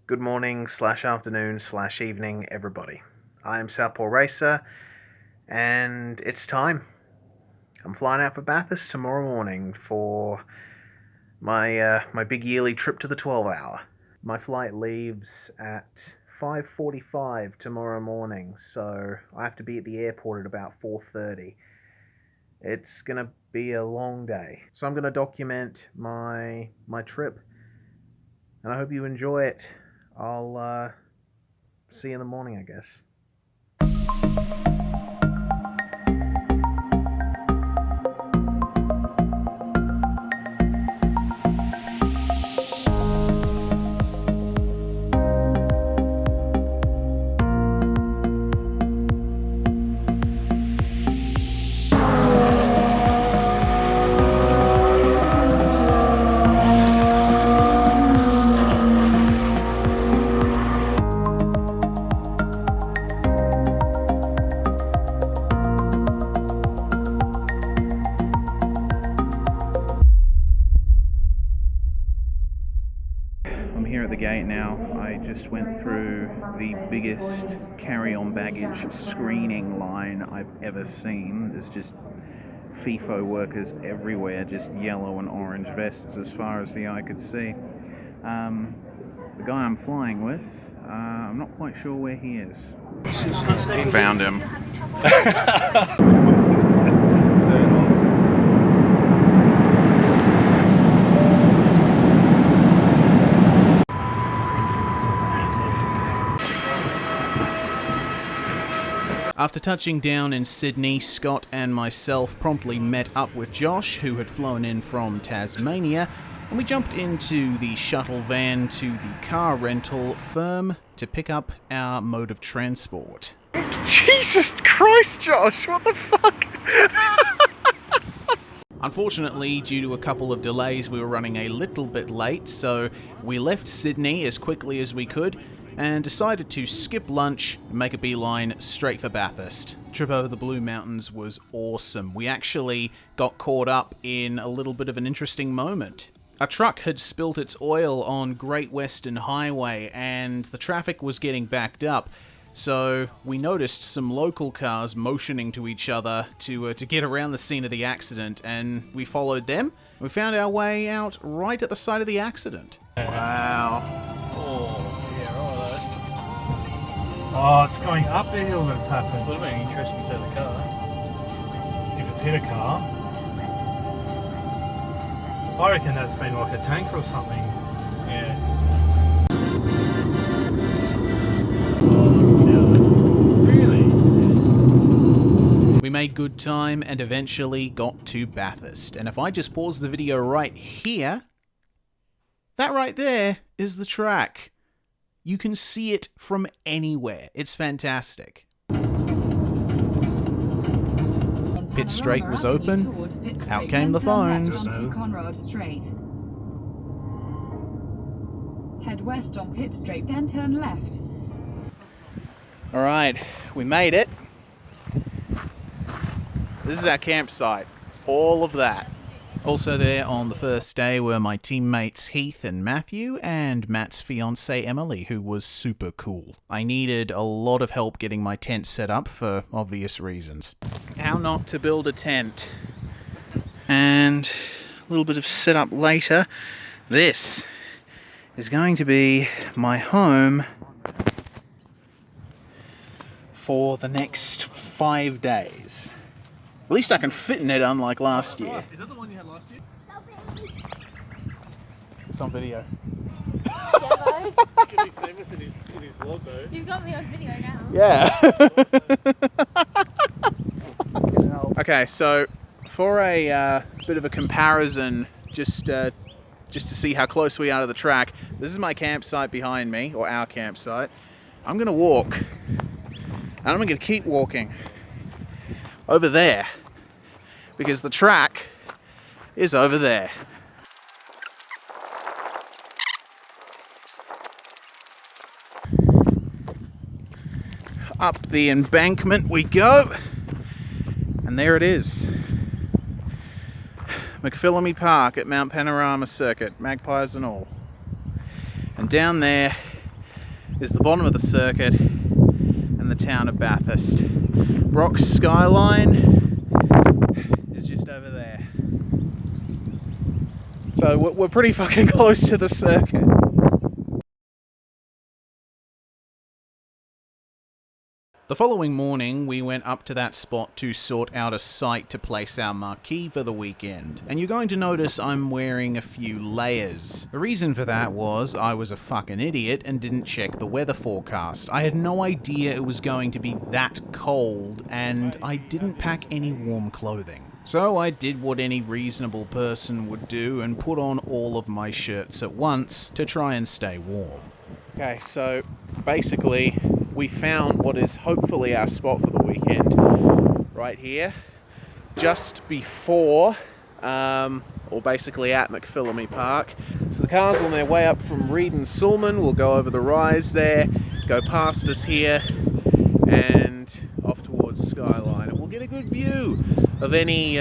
Good morning slash afternoon slash evening, everybody. I am SouthPawRacer, and it's time. I'm flying out for Bathurst tomorrow morning for my big yearly trip to the 12-hour. My flight leaves at 5:45 tomorrow morning, so I have to be at the airport at about 4:30. It's gonna be a long day, so I'm gonna document my trip, and I hope you enjoy it. I'll see you in the morning, I guess. I'm here at the gate now. I just went through the biggest carry-on baggage screening line I've ever seen. There's just FIFO workers everywhere, just yellow and orange vests as far as the eye could see. The guy I'm flying with, I'm not quite sure where he is. Found him. After touching down in Sydney, Scott and myself promptly met up with Josh, who had flown in from Tasmania, and we jumped into the shuttle van to the car rental firm to pick up our mode of transport. Jesus Christ, Josh, what the fuck? Unfortunately, due to a couple of delays, we were running a little bit late, so we left Sydney as quickly as we could and decided to skip lunch and make a beeline straight for Bathurst. The trip over the Blue Mountains was awesome. We actually got caught up in a little bit of an interesting moment. A truck had spilt its oil on Great Western Highway and the traffic was getting backed up. So we noticed some local cars motioning to each other to get around the scene of the accident, and we followed them. We found our way out right at the site of the accident. Wow. Oh, it's going up the hill that's happened. Would have been interesting to see the car. If it's hit a car, I reckon that's been like a tanker or something. Yeah. Really? We made good time and eventually got to Bathurst. And if I just pause the video right here, that right there is the track. You can see it from anywhere. It's fantastic. Pit Straight was open. Out came the phones. Head west on Pit Straight, then turn left. All right, we made it. This is our campsite. All of that. Also there on the first day were my teammates Heath and Matthew, and Matt's fiancée Emily, who was super cool. I needed a lot of help getting my tent set up for obvious reasons. How not to build a tent. And a little bit of setup later. This is going to be my home for the next 5 days. At least I can fit in it, unlike last year. Is that the one you had last year? It's on video. You could be famous in his vlog though. You've got me on video now. Yeah. Okay, so for a bit of a comparison, just to see how close we are to the track, this is my campsite behind me, or our campsite. I'm gonna walk, and I'm gonna keep walking over there, because the track is over there. Up the embankment we go, and there it is. McPhillamy Park at Mount Panorama Circuit, magpies and all. And down there is the bottom of the circuit and the town of Bathurst. Brock's skyline is just over there. So we're pretty fucking close to the circuit. The following morning, we went up to that spot to sort out a site to place our marquee for the weekend. And you're going to notice I'm wearing a few layers. The reason for that was I was a fucking idiot and didn't check the weather forecast. I had no idea it was going to be that cold, and I didn't pack any warm clothing. So I did what any reasonable person would do and put on all of my shirts at once to try and stay warm. Okay, so basically we found what is hopefully our spot for the weekend right here, just before, or basically at McPhillamy Park. So the cars on their way up from Reed and Sulman will go over the rise there, go past us here, and off towards Skyline. And we'll get a good view of any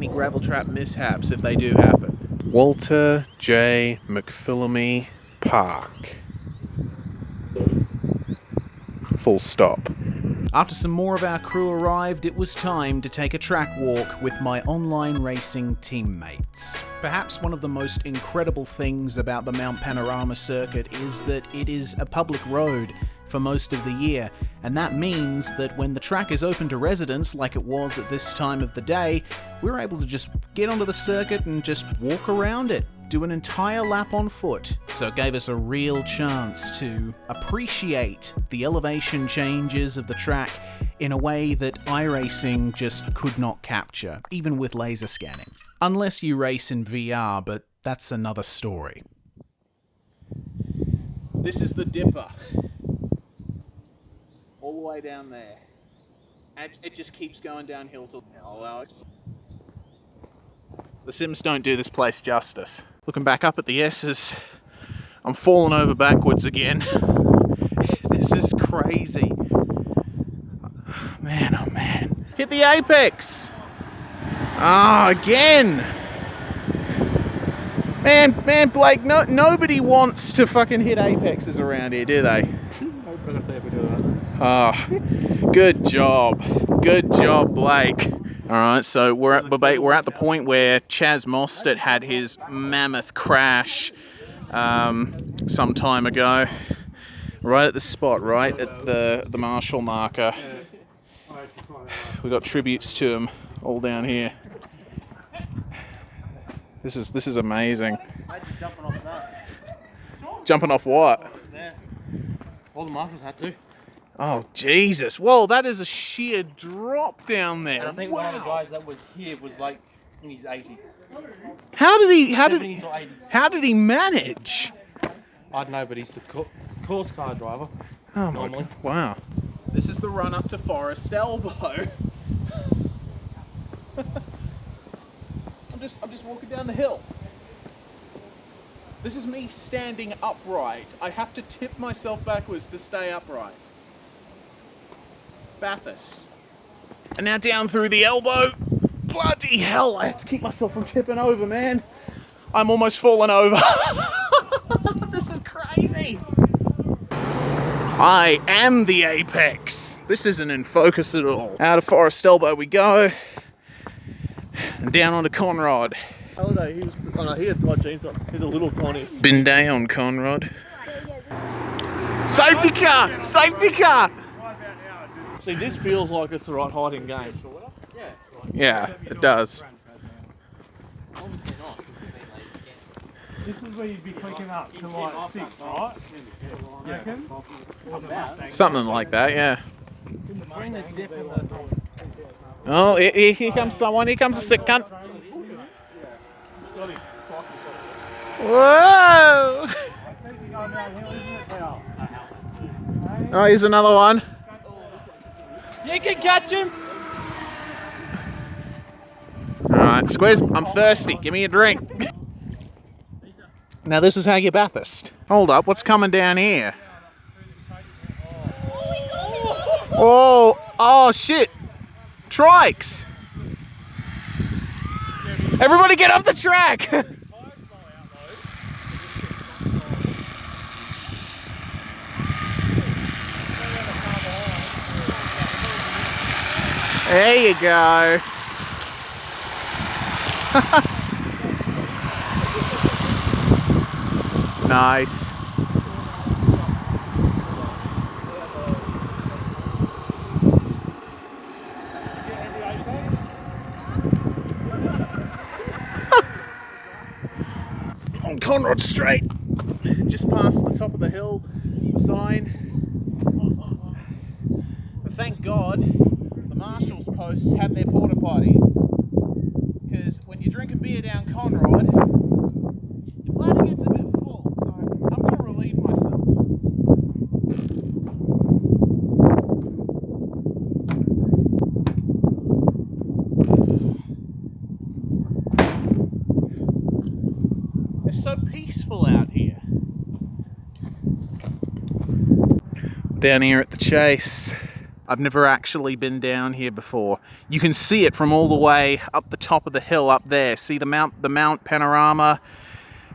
gravel trap mishaps if they do happen. Walter J. McPhillamy Park. Full stop. After some more of our crew arrived, it was time to take a track walk with my online racing teammates. Perhaps one of the most incredible things about the Mount Panorama circuit is that it is a public road for most of the year, and that means that when the track is open to residents, like it was at this time of the day, we're able to just get onto the circuit and just walk around it, do an entire lap on foot. So it gave us a real chance to appreciate the elevation changes of the track in a way that iRacing just could not capture, even with laser scanning. Unless you race in VR, but that's another story. This is the dipper. All the way down there. And it just keeps going downhill till now, Alex. The Sims don't do this place justice. Looking back up at the S's, I'm falling over backwards again. This is crazy. Man, oh man. Hit the apex! Ah, again! Man, Blake, nobody wants to fucking hit apexes around here, do they? Oh, good job. Good job, Blake. Alright, so we're at the point where Chaz Mostert had his mammoth crash some time ago. Right at the spot, right at the Marshall marker. We got tributes to him all down here. This is amazing. Jumping off that. Jumping off what? There. All the marshals had to. Oh, Jesus. Whoa, that is a sheer drop down there. And I think one of the guys that was here was like in his 80s. How did 70s or 80s. How did he manage? I don't know, but he's the course car driver. Oh normally. my God. Wow. This is the run up to Forest Elbow. I'm just walking down the hill. This is me standing upright. I have to tip myself backwards to stay upright. Bathurst. And now down through the elbow. Bloody hell, I have to keep myself from tipping over, man. I'm almost falling over. This is crazy. I am the apex. This isn't in focus at all. Out of Forest Elbow we go. And down onto Conrod. Holiday, he had tight jeans on. He's the little tiniest. Bin day on Conrod. Safety car! Safety car! See, this feels like it's the right height in game. Yeah, it does. Obviously not. This is where you'd be clicking up to like 6, right? You reckon? Something like that, yeah. Between the dip and the... Oh, here comes someone. Here comes a sick cunt. Whoa! Oh, here's another one. You can catch him! Alright, Squares, I'm thirsty. Give me a drink. Now this is how you Bathurst. Hold up, what's coming down here? Oh shit. Trikes. Everybody get off the track. There you go. Nice. On Conrod Straight, just past the top of the hill sign. But thank God the marshals posts have their porta potties, because when you drink a beer down Conrod, your bladder gets a bit full, so I'm going to relieve myself. It's so peaceful out here. Down here at the Chase. I've never actually been down here before. You can see it from all the way up the top of the hill up there. See the Mount Panorama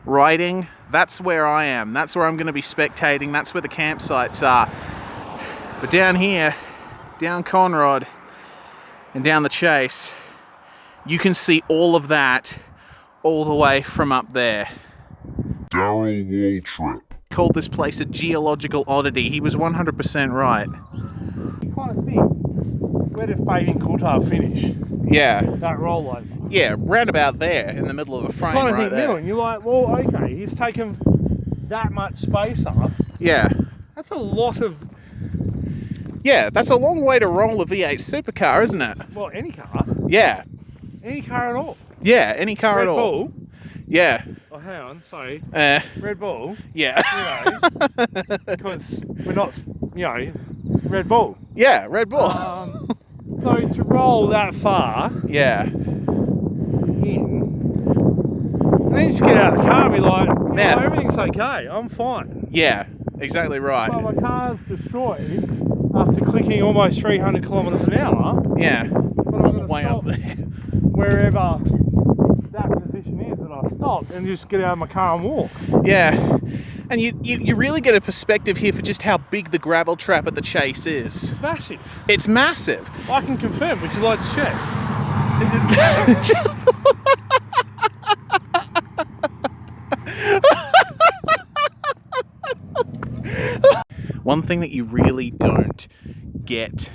riding? That's where I am. That's where I'm going to be spectating. That's where the campsites are. But down here, down Conrod and down the Chase, you can see all of that all the way from up there. Daryl Waltrip. Called this place a geological oddity. He was 100% right. You kind of think, where did Fabian Coulthard finish? Yeah. That rollover. Yeah, round about there in the middle of the frame You kind of right think there. middle, and you're like, well, okay, he's taken that much space up. Yeah. That's a lot of, Yeah, that's a long way to roll a V8 supercar, isn't it? well, any car. Yeah. Any car at all. Yeah, any car Red at all. Bull. Yeah. Oh, hang on, sorry. Uh, Red Bull. yeah. You know, because we're not, you know, Red Bull. Yeah, Red Bull. So to roll that far yeah. in, and then just get out of the car and be like, Yeah. oh, everything's okay, I'm fine. Yeah, exactly right. Well, my car's destroyed after clicking almost 300 kilometres an hour. Yeah. But I'm All the going to way up stop there. wherever that position is that I stopped and just get out of my car and walk. Yeah. And you really get a perspective here for just how big the gravel trap at the Chase is. It's massive. It's massive. I can confirm. Would you like to check? One thing that you really don't get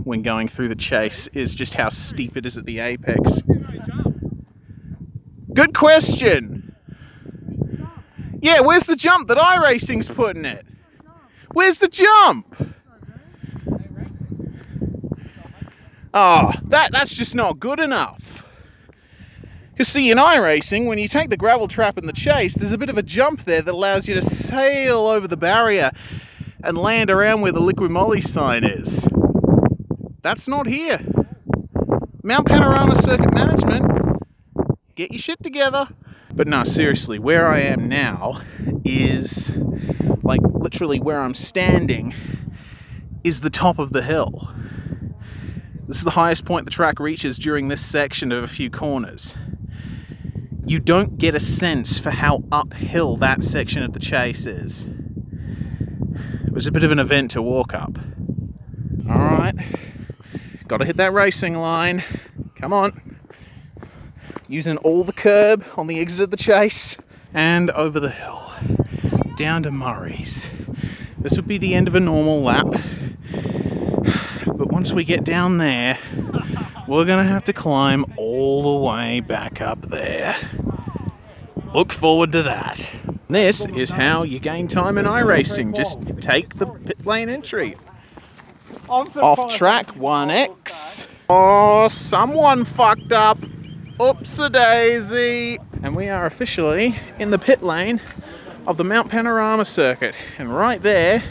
when going through the Chase is just how steep it is at the apex. Good question. Yeah, where's the jump that iRacing's putting it? Where's the jump? Oh, that's just not good enough. Because see, in iRacing, when you take the gravel trap in the Chase, there's a bit of a jump there that allows you to sail over the barrier and land around where the Liquid Moly sign is. That's not here. Mount Panorama Circuit Management, get your shit together. But no, seriously, where I am now is, like, literally where I'm standing is the top of the hill. This is the highest point the track reaches during this section of a few corners. You don't get a sense for how uphill that section of the Chase is. It was a bit of an event to walk up. All right, got to hit that racing line. Come on. Using all the curb on the exit of the Chase and over the hill down to Murray's. This would be the end of a normal lap, but once we get down there, we're gonna have to climb all the way back up there. Look forward to that. This is how you gain time in iRacing. Just take the pit lane entry. Off track 1X. Oh, someone fucked up. Oops-a-daisy. And we are officially in the pit lane of the Mount Panorama circuit. And right there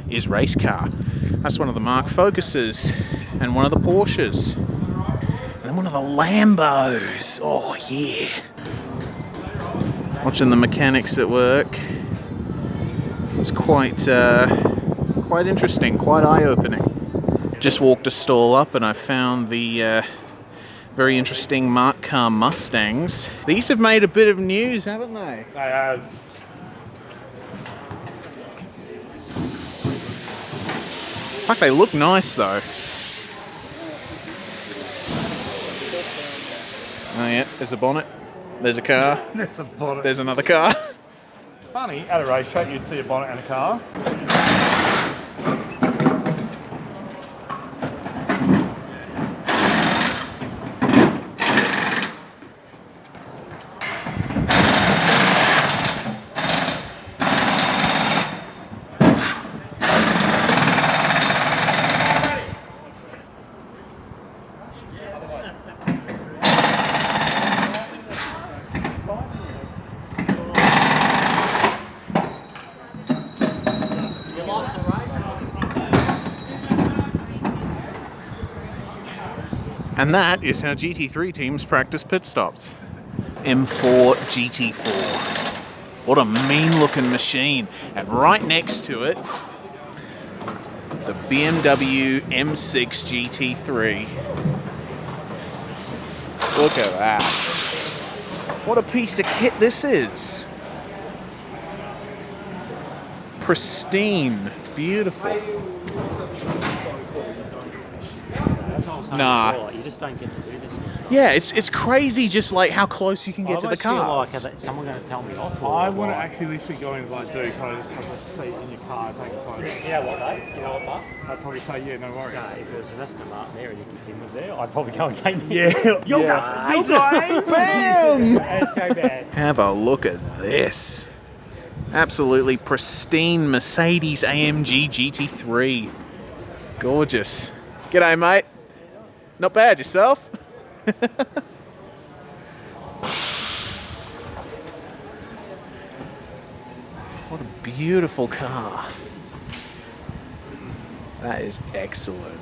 is race car. That's one of the Mark Focuses and one of the Porsches. And then one of the Lambos. Oh, yeah. Watching the mechanics at work. It's quite interesting, quite eye-opening. Just walked a stall up and I found the very interesting Mark Car Mustangs. These have made a bit of news, haven't they? They have. Fuck, they look nice though. Oh yeah, there's a bonnet. There's a car. That's a bonnet. There's another car. Funny, at a racetrack you'd see a bonnet and a car. And that is how GT3 teams practice pit stops. M4 GT4. What a mean looking machine. And right next to it, the BMW M6 GT3. Look at that. What a piece of kit this is. Pristine, beautiful. Nah. You just don't get to do this sort of stuff. Yeah, it's crazy just like how close you can get to the feel like cars. is someone going to tell me off? I want to actually literally go and like do kind of just have a seat in your car and take a photo. You know what, mate? You know what, Mark? I'd probably say, yeah, no worries. No, if there was an Aston Martin there and Tim was there, I'd probably go and say, Yeah, you're yeah. going. Bam! Let's go bad. Have a look at this. Absolutely pristine Mercedes AMG GT3. Gorgeous. G'day, mate. Not bad, yourself? What a beautiful car. That is excellent.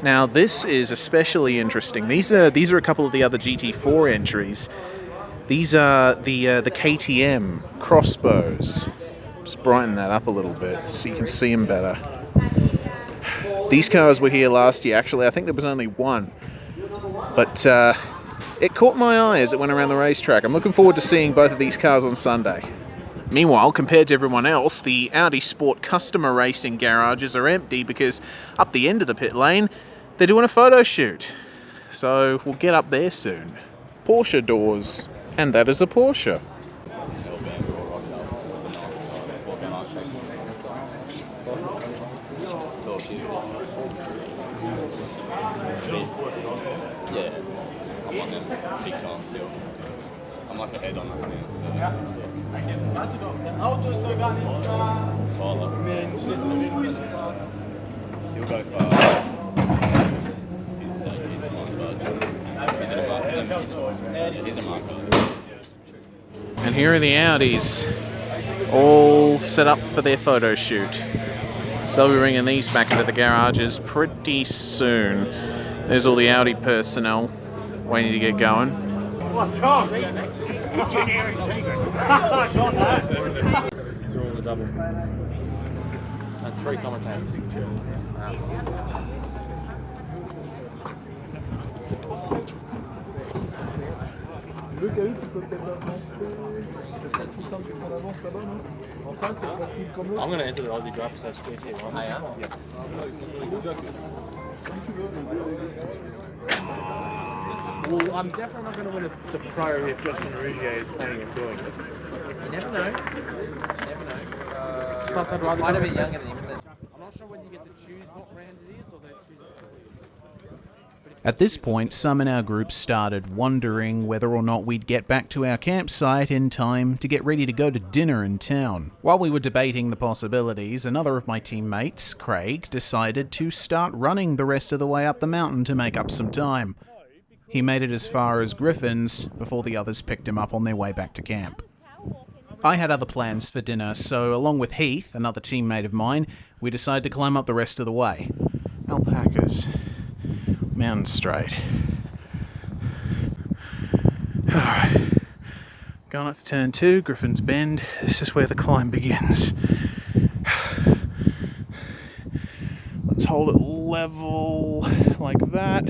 Now this is especially interesting. These are a couple of the other GT4 entries. These are the KTM crossbows. Just brighten that up a little bit so you can see them better. These cars were here last year. Actually, I think there was only one. But it caught my eye as it went around the racetrack. I'm looking forward to seeing both of these cars on Sunday. Meanwhile, compared to everyone else, the Audi Sport customer racing garages are empty because up the end of the pit lane, they're doing a photo shoot. So we'll get up there soon. Porsche doors. And that is a Porsche. Yeah, I'm on them big time still. I'm like ahead on that thing. So. He'll go far. He's a marker. And here are the Audis, all set up for their photo shoot. So we're bringing these back into the garages pretty soon. There's all the Audi personnel waiting to get going. Doing the double. And 3 commentators. Le caillou, tu peux peut-être avancer. C'est peut-être plus simple de prendre l'avance là-bas, non? En face, c'est pas tout comme l'autre. I'm going to enter the Aussie driver so square here. Right? Yeah. Well, I'm definitely not going to win the pro if Justin Rougier is planning on doing it. You never know. You never know. Plus, I'd rather Quite a go bit with younger than him, but I'm not sure whether you get to choose what round it is or they choose it for you. At this point, some in our group started wondering whether or not we'd get back to our campsite in time to get ready to go to dinner in town. While we were debating the possibilities, another of my teammates, Craig, decided to start running the rest of the way up the mountain to make up some time. He made it as far as Griffin's before the others picked him up on their way back to camp. I had other plans for dinner, so along with Heath, another teammate of mine, we decided to climb up the rest of the way. Alpacas. Mountain straight. Alright. Going up to turn 2, Griffin's Bend. This is where the climb begins. Let's hold it level like that.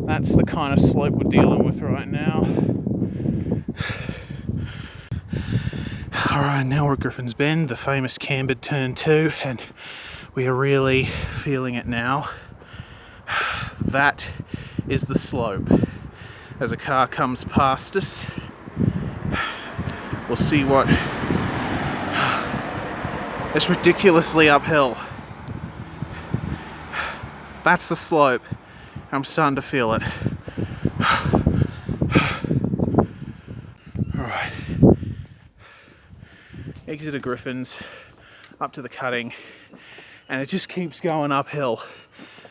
That's the kind of slope we're dealing with right now. Alright, now we're at Griffin's Bend, the famous cambered turn 2, and we are really feeling it now. That is the slope. as a car comes past us. We'll see what... It's ridiculously uphill. That's the slope. I'm starting to feel it. Alright. Exit of Griffins, up to the cutting, and it just keeps going uphill.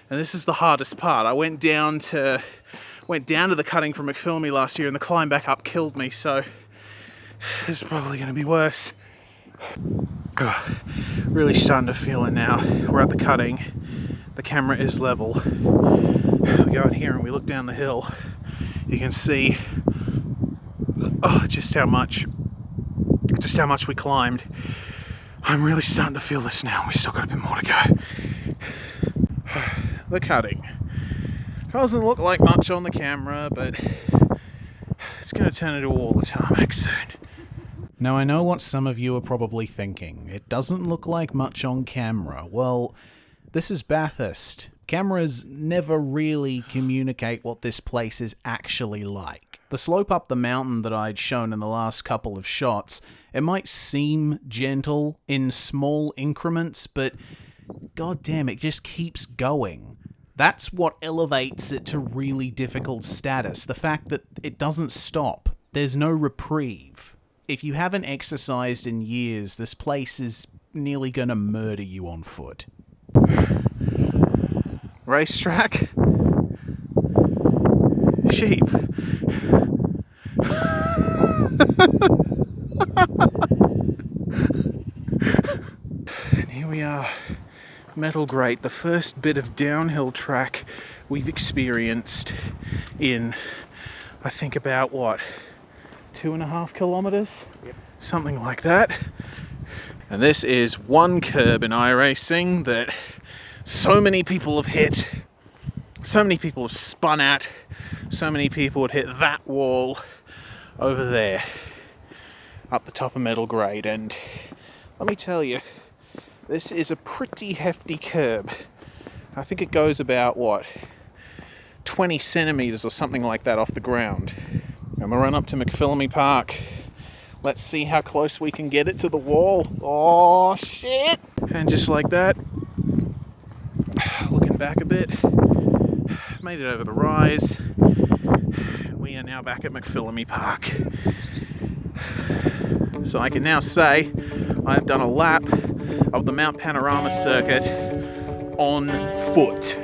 And this is the hardest part. I went down to the cutting from McPhillamy last year, and the climb back up killed me, so this is probably going to be worse. Really starting to feel it now. We're at the cutting. The camera is level. We go in here and we look down the hill. You can see just how much we climbed. I'm really starting to feel this now. We still got a bit more to go. The cutting doesn't look like much on the camera, but it's going to turn into a wall of tarmac soon. Now, I know what some of you are probably thinking. It doesn't look like much on camera. Well, this is Bathurst. Cameras never really communicate what this place is actually like. The slope up the mountain that I'd shown in the last couple of shots, it might seem gentle in small increments, but goddamn, it just keeps going. That's what elevates it to really difficult status, the fact that it doesn't stop. There's no reprieve. If you haven't exercised in years, this place is nearly gonna murder you on foot. Racetrack? Sheep. And here we are, Metal Grate, the first bit of downhill track we've experienced in, I think, about what, 2.5 kilometers? Yep. Something like that. And this is one curb in iRacing that so many people have hit, so many people have spun at, so many people would hit that wall over there up the top of Metal Grate. And let me tell you, this is a pretty hefty curb. I think it goes about, what, 20 centimeters or something like that off the ground. And the run up to McPhillamy Park. Let's see how close we can get it to the wall. Oh, shit! And just like that, looking back a bit, made it over the rise. We are now back at McPhillamy Park. So I can now say I've done a lap of the Mount Panorama circuit on foot.